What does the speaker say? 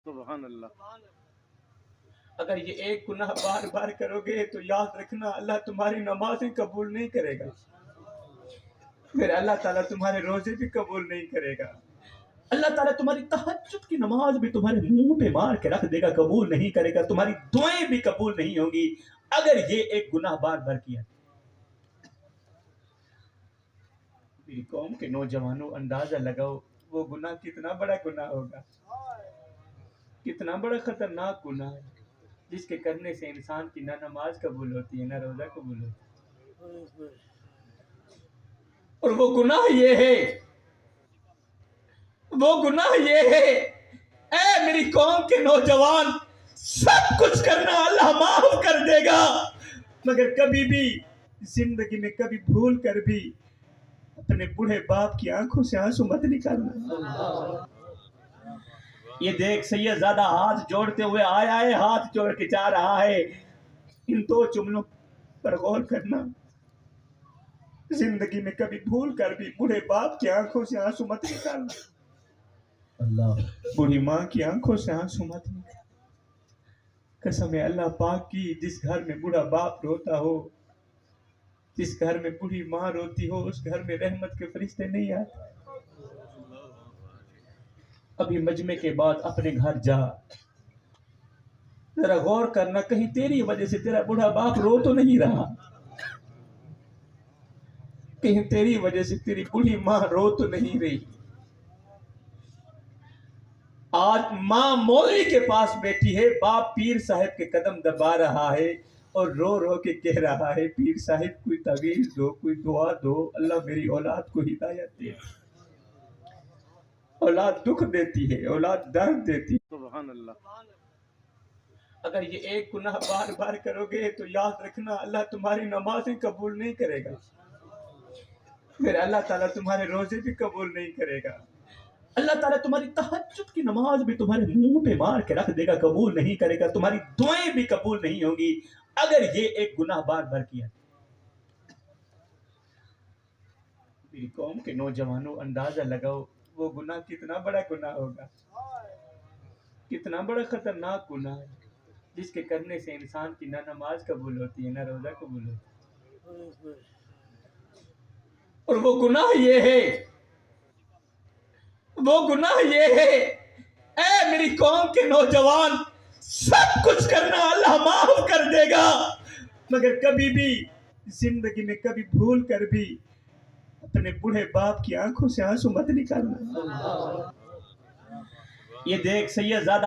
سبحان اللہ۔ اگر یہ ایک گناہ بار بار کرو گے تو یاد رکھنا اللہ تمہاری نمازیں قبول نہیں کرے گا، پھر اللہ تعالیٰ تمہارے روزے بھی قبول نہیں کرے گا، اللہ تعالیٰ تمہاری تہجد کی نماز بھی تمہارے منہ پہ مار کے رکھ دے گا، قبول نہیں کرے گا، تمہاری دعائیں بھی قبول نہیں ہوں گی اگر یہ ایک گناہ بار بار کیا۔ میری قوم کے نوجوانوں اندازہ لگاؤ وہ گناہ کتنا بڑا گناہ ہوگا، کتنا بڑا خطرناک گناہ ہے جس کے کرنے سے انسان کی نہ نماز قبول ہوتی ہے نہ روزہ قبول ہوتا ہے۔ اور وہ گناہ یہ ہے اے میری قوم کے نوجوان، سب کچھ کرنا اللہ معاف کر دے گا مگر کبھی بھی زندگی میں کبھی بھول کر بھی اپنے بوڑھے باپ کی آنکھوں سے آنسو مت نکالنا۔ یہ دیکھ سید زادہ ہاتھ جوڑتے ہوئے آیا ہے، ہاتھ جوڑ کے جا رہا ہے، ان دو جملوں پر غور کرنا، زندگی میں کبھی بھول کر بھی بوڑھے باپ کی آنکھوں سے آنسو مت نکالنا، اللہ بوڑھی ماں کی آنکھوں سے آنسو مت نکالنا۔ قسم ہے اللہ پاک کی، جس گھر میں بوڑھا باپ روتا ہو، جس گھر میں بوڑھی ماں روتی ہو، اس گھر میں رحمت کے فرشتے نہیں آتے۔ ابھی مجمع کے بعد اپنے گھر جا، ذرا غور کرنا کہیں تیری وجہ سے تیرا بوڑھا باپ رو تو نہیں رہا، کہیں تیری وجہ سے تیری بوڑھی ماں رو تو نہیں رہی۔ آج ماں مولوی کے پاس بیٹھی ہے، باپ پیر صاحب کے قدم دبا رہا ہے اور رو رو کے کہہ رہا ہے پیر صاحب کوئی تعویذ دو، کوئی دعا دو، اللہ میری اولاد کو ہدایت دے۔ اولاد دکھ دیتی ہے، اولاد درد دیتی ہے۔ سبحان اللہ۔ اگر یہ ایک گناہ بار بار کرو گے تو یاد رکھنا اللہ تمہاری نمازیں قبول نہیں کرے گا، پھر اللہ تعالیٰ تمہارے روزے بھی قبول نہیں کرے گا، اللہ تعالیٰ تمہاری تہجد کی نماز بھی تمہارے منہ پہ مار کے رکھ دے گا، قبول نہیں کرے گا، تمہاری دعائیں بھی قبول نہیں ہوں گی اگر یہ ایک گناہ بار بار کیا۔ میری قوم کے نوجوانوں اندازہ لگاؤ وہ گناہ کتنا بڑا گناہ ہوگا، کتنا بڑا خطرناک گناہ ہے جس کے کرنے سے انسان کی نہ نماز قبول ہوتی ہے نہ روزہ قبول ہوتا ہے۔ اور وہ گناہ یہ ہے اے میری قوم کے نوجوان، سب کچھ کرنا اللہ معاف کر دے گا مگر کبھی بھی زندگی میں کبھی بھول کر بھی اپنے بوڑھے باپ کی آنکھوں سے آنسو مت نکالنا۔ یہ دیکھ سید زادہ